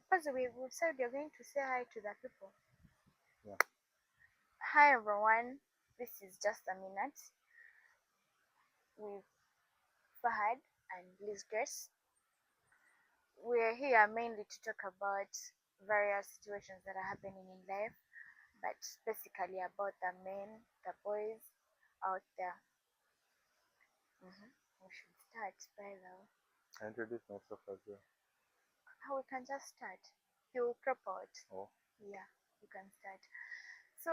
Because we said you're going to say hi to the people. Yeah. Hi everyone, this is just a minute with Fahad and Liz Grace. We're here mainly to talk about various situations that are happening in life, but basically about the men, the boys out there. We should start by the way. I introduce myself as well. How we can just start. You crop out. Oh. Yeah, you can start. So,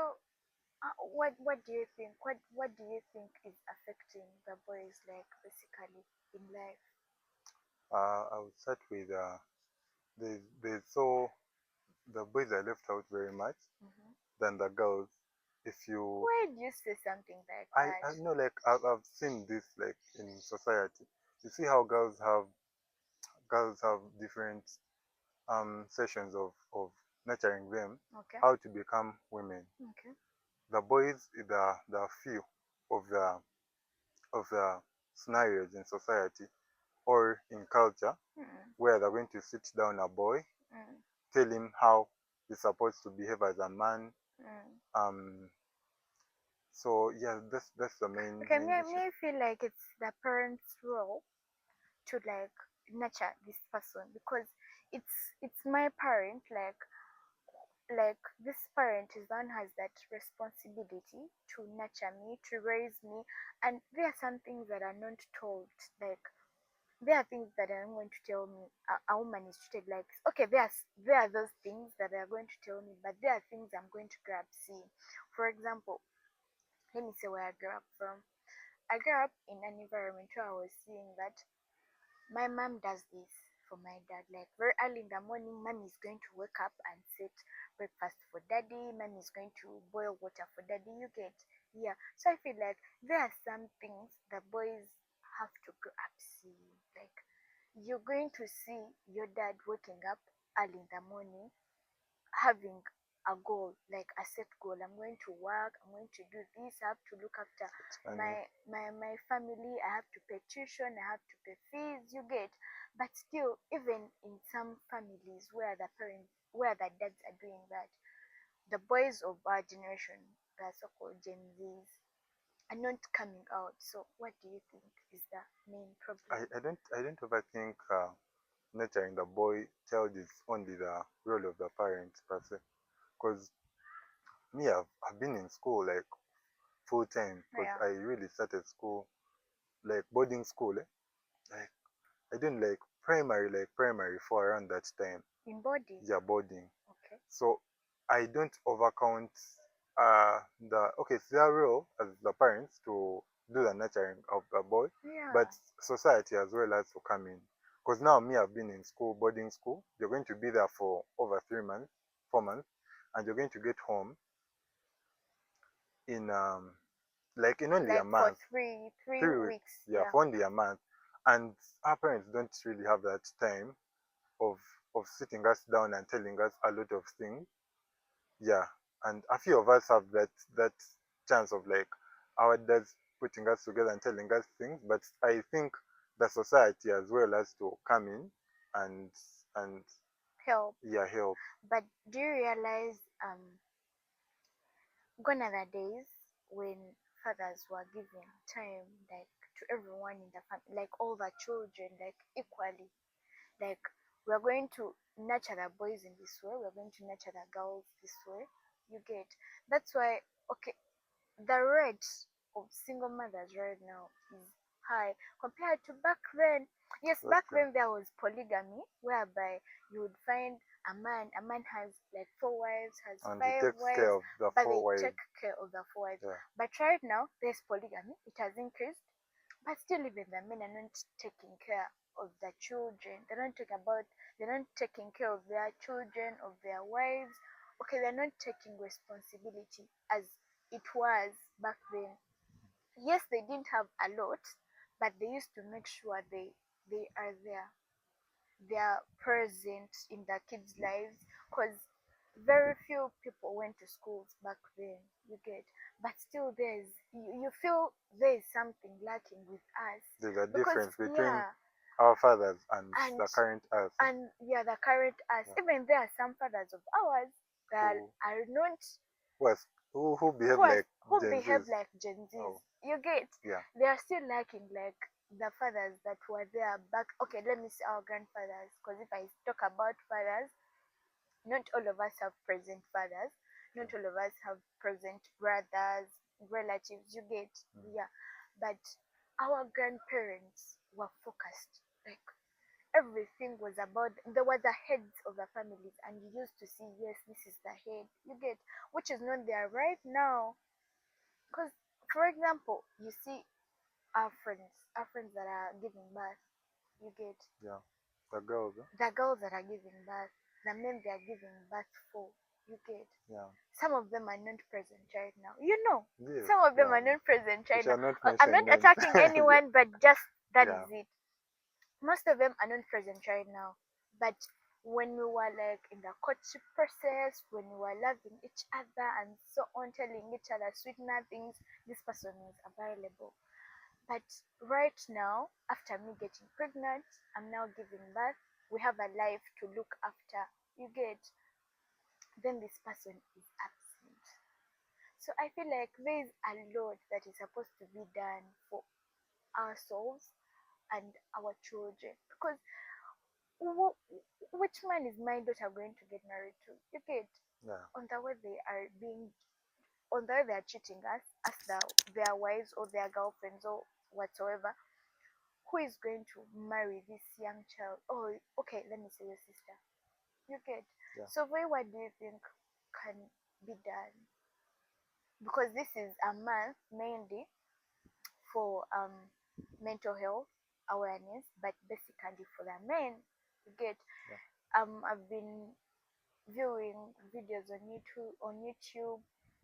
what do you think? What do you think is affecting the boys like basically in life? I would start with there's so the boys are left out very much Mm-hmm. than the girls. If you, Why do you say something like I that? know, like I've seen this like in society. You see how girls have different sessions of nurturing them, Okay. how to become women. Okay. The boys, the few of the scenarios in society or in culture Mm, where they're going to sit down a boy, mm, tell him how he's supposed to behave as a man. mm. Um, so yeah, that's the main Okay, main issue. me feel like it's the parents' role to like nurture this person because it's my parent like this parent is the one has that responsibility to nurture me, to raise me, and there are some things that are not told. Like there are things that are going to tell me a woman is treated like this. Okay, there are those things that they are going to tell me, but there are things I'm going to grab. See, for example, let me say where I grew up from. I grew up in an environment where I was seeing that my mom does this for my dad. Like very early in the morning, mom is going to wake up and set breakfast for daddy. Mom is going to boil water for daddy. You get, yeah. So I feel like there are some things the boys have to grow up seeing. Like you're going to see your dad waking up early in the morning having a goal, like a set goal. I'm going to work, I'm going to do this, I have to look after Expanding. my family, I have to pay tuition, I have to pay fees, you get. But still, even in some families where the dads are doing that, the boys of our generation, the so-called Gen Zs, are not coming out. So what do you think is the main I, problem? I don't I don't overthink nurturing the boy child is only the role of the parents per se. Because me, I've been in school like full time because Yeah, I really started school like boarding school. Like I didn't like primary four around that time. in body. Yeah, boarding. Okay. So I don't overcount the okay, it's their role as the parents to do the nurturing of the boy, but Yeah. society as well has to come in. Because now me, I've been in school, boarding school. You're going to be there for over 3 months, 4 months, and you're going to get home in like in only a Like for month, three 3 weeks. weeks. Yeah, Yeah. for only a month. And our parents don't really have that time of sitting us down and telling us a lot of things. Yeah, and a few of us have that chance of like our dads putting us together and telling us things. But I think the society as well has to come in and and Help. yeah, help. But do you realize gone are the days when fathers were giving time like to everyone in the family, like all the children, like equally. Like we're going to nurture the boys in this way, we're going to nurture the girls this way. You get. That's why okay, the rate of single mothers right now is high compared to back then. Yes, That's back true. then there was polygamy, whereby you would find a man has like four wives, has And he five takes care wives, of the but four they wives. take care of the four wives. Yeah, But right now there's polygamy, it has increased, but still even the men are not taking care of the children. They're not taking care of their children, of their wives. Okay, they're not taking responsibility as it was back then. Yes, they didn't have a lot, but they used to make sure they are there. They are present in their kids' lives because very few people went to schools back then. You get, but still you feel there is something lacking with us there's a because difference between yeah, our fathers and and the current us. and yeah, the current us. Yeah. Even there are some fathers of ours that Who are not was who behave like who Gen behave Zs. like Gen Zs. Oh, You get? yeah. They are still lacking like the fathers that were there back. Okay, let me say our grandfathers, because if I talk about fathers, not all of us have present fathers. Not all of us have present brothers, relatives. You get? Mm. Yeah, but our grandparents were focused. Like everything was about, there were the heads of the families, and you used to see, yes, this is the head. You get? Which is not there right now. Because, for example, you see our friends that are giving birth, you get, Yeah. The girls. Huh? the girls that are giving birth, the men they are giving birth for, you get. Yeah. Some of them are not present right now. You know, Yeah. some of them Yeah. are not present We right now. shall not I'm mention not names. attacking anyone, but just that Yeah. is it. Most of them are not present right now. But when we were like in the courtship process, when we were loving each other and so on, telling each other sweet nothings, this person is available. But right now, after me getting pregnant, I'm now giving birth. We have a life to look after. You get, then this person is absent. So I feel like there is a lot that is supposed to be done for ourselves and our children. Because which man is my daughter going to get married to? You get, Yeah. on the way they are being, on the way they are cheating us, as their wives or their girlfriends or whatsoever. Who is going to marry this young child? Oh, okay, let me say your sister. You get? Yeah. So, what do you think can be done? Because this is a month mainly for mental health awareness, but basically for the men. You get? Yeah. I've been viewing videos on YouTube,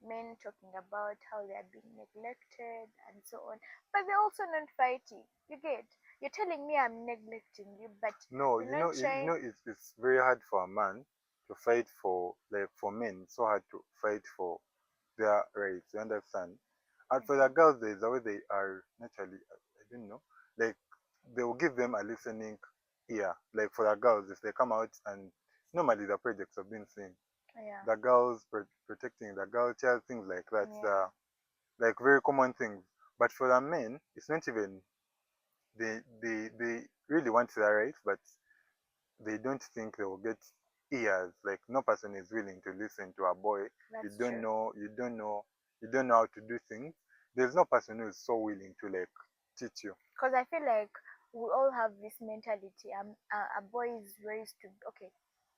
men talking about how they are being neglected and so on. But they're also not fighting. You get? You're telling me I'm neglecting you, but No, you're not trying. it's very hard for a man to fight for, like, for men. It's so hard to fight for their rights. You understand? And for the girls, there's a way they are naturally. I don't know. Like, they will give them a listening ear. Like for the girls, if they come out, and normally the projects have been seen. Yeah, The girls protecting the girl child, things like that. yeah, The like very common things. But for the men, it's not even, they really want their rights, but they don't think they will get ears. Like no person is willing to listen to a boy. You that's don't true. know, you don't know how to do things. There's no person who is so willing to like teach you. Because I feel like we all have this mentality. A boy is raised to, okay,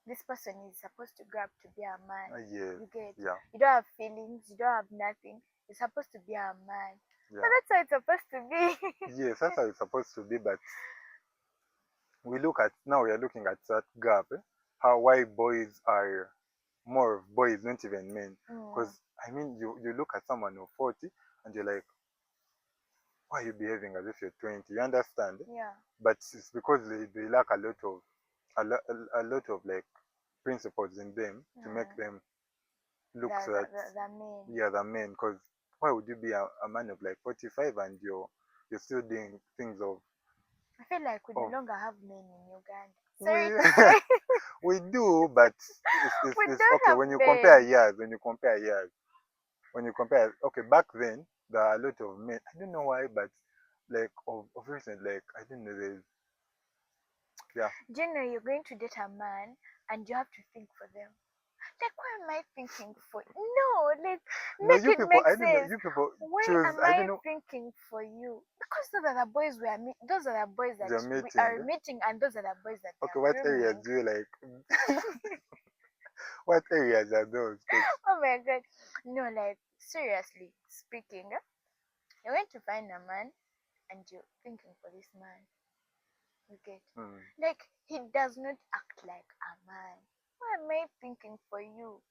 this person is supposed to grow up to be a man. Yes, You get? yeah, You don't have feelings, you don't have nothing. You're supposed to be a man. But yeah. that's how it's supposed to be. Yes, that's how it's supposed to be, but we are looking at that gap, how why boys are more of boys, not even men. Mm, Because I mean, you look at someone of 40 and you're like, why are you behaving as if you're 20? You understand? yeah, But it's because they lack a lot of like principles in them to make mm. them look so that The men. yeah, the men. Because why would you be a man of like 45 and you're still doing things I feel like we no of longer have men in Uganda. Sorry we to say, we do, but we it's don't okay have when you compare men. years. When you compare, okay, back then there are a lot of men. I don't know why, but like of recent, like I don't know, there's yeah. Generally, you're going to date a man and you have to think for them. Like, why am I thinking for? No, like, No, make you it people, make I don't know, sense. you people Why choose. am I don't I know, thinking for you? Because those are the boys that the we meeting. are meeting, and those are the boys that they Okay, are what areas grooming. do you like? What areas are those? 'Cause, Oh my god. No, like, seriously speaking, you're going to find a man and you're thinking for this man. You get? hmm, Like, he does not act like a man. Why am I thinking for you?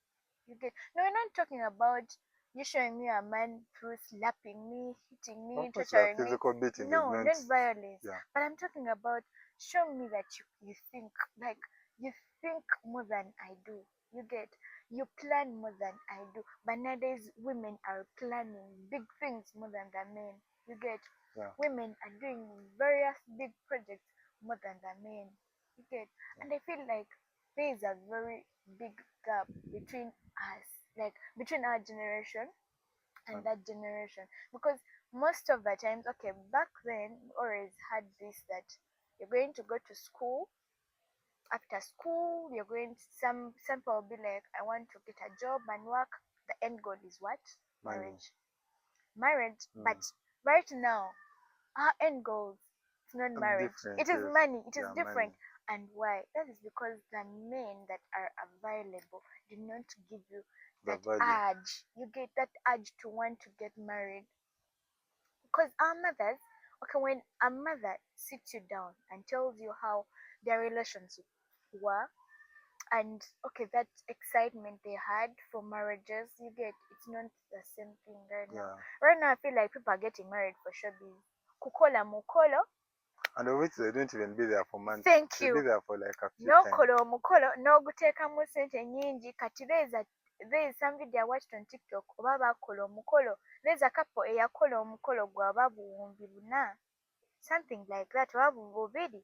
You get? No, we're not talking about you showing me a man through slapping me, hitting of me, course, the torturing me. physical beating is No, not. not violence. Yeah, But I'm talking about show me that you think, like, you think more than I do. You get? You plan more than I do. But nowadays, women are planning big things more than the men. You get? yeah, Women are doing various big projects more than the men. You get, and I feel like there is a very big gap between us, like between our generation and And that generation, because most of the times, okay, back then we always had this that you're going to go to school. After school, you're going to, some people will be like, I want to get a job and work. The end goal is what? money. Marriage. Mm. But right now, our end goals, it's not And marriage, different, it is yes. money, it is Yeah, money. different. And why? That is because the men that are available do not give you The that value. urge. You get that urge to want to get married. Because our mothers, okay, when a mother sits you down and tells you how their relationship were, and okay, that excitement they had for marriages, you get, it's not the same thing right now. Yeah. Right now, I feel like people are getting married for showbiz. Kukola mukolo. And of which they don't even be there for months. Thank They be you. there for like a few times. Nokola omukolo n'oguteekamu sente nyingi. Kati there is some video I watched on TikTok oba bakola omukolo. There's a couple eyakola omukolo gwaba buwumbi buna, something like that, oba bubiri.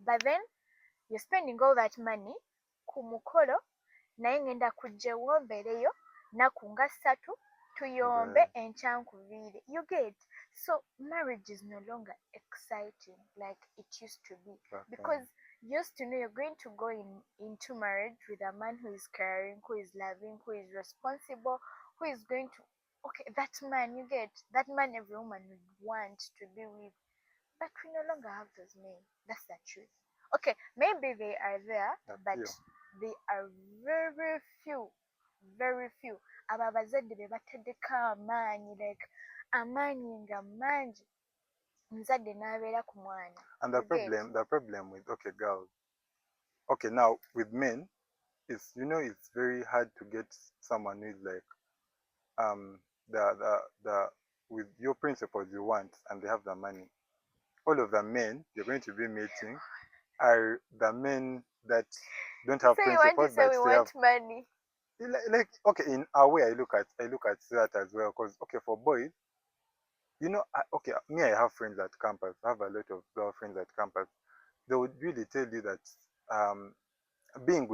But then you're spending all that money ku mukolo, naye ngenda kujja ewombeereyo nnaku nga ssatu tuyombe The, enkya nkuviire. You get, so marriage is no longer exciting like it used to be, back because you used to know you're going to go into marriage with a man who is caring, who is loving, who is responsible, who is going to, okay, that man, you get, that man every woman would want to be with. But we no longer have those men. That's the truth. Okay, maybe they are there, a but few. they are very few. Very few. Abo abazadde be bataddeko amaanyi, like amaanyi nga mangi, omuzadde n'abeera ku mwana. And You get? the problem with okay girls. Okay, now with men, it's it's very hard to get someone who's like the with your principles you want and they have the money. All of the men you're going to be meeting are the men that don't have So you want to principles say but we they have want money? like okay, in a way I look at that as well, because okay, for boys, okay, me, I have friends at campus. I have a lot of girlfriends at campus. They would really tell you that being with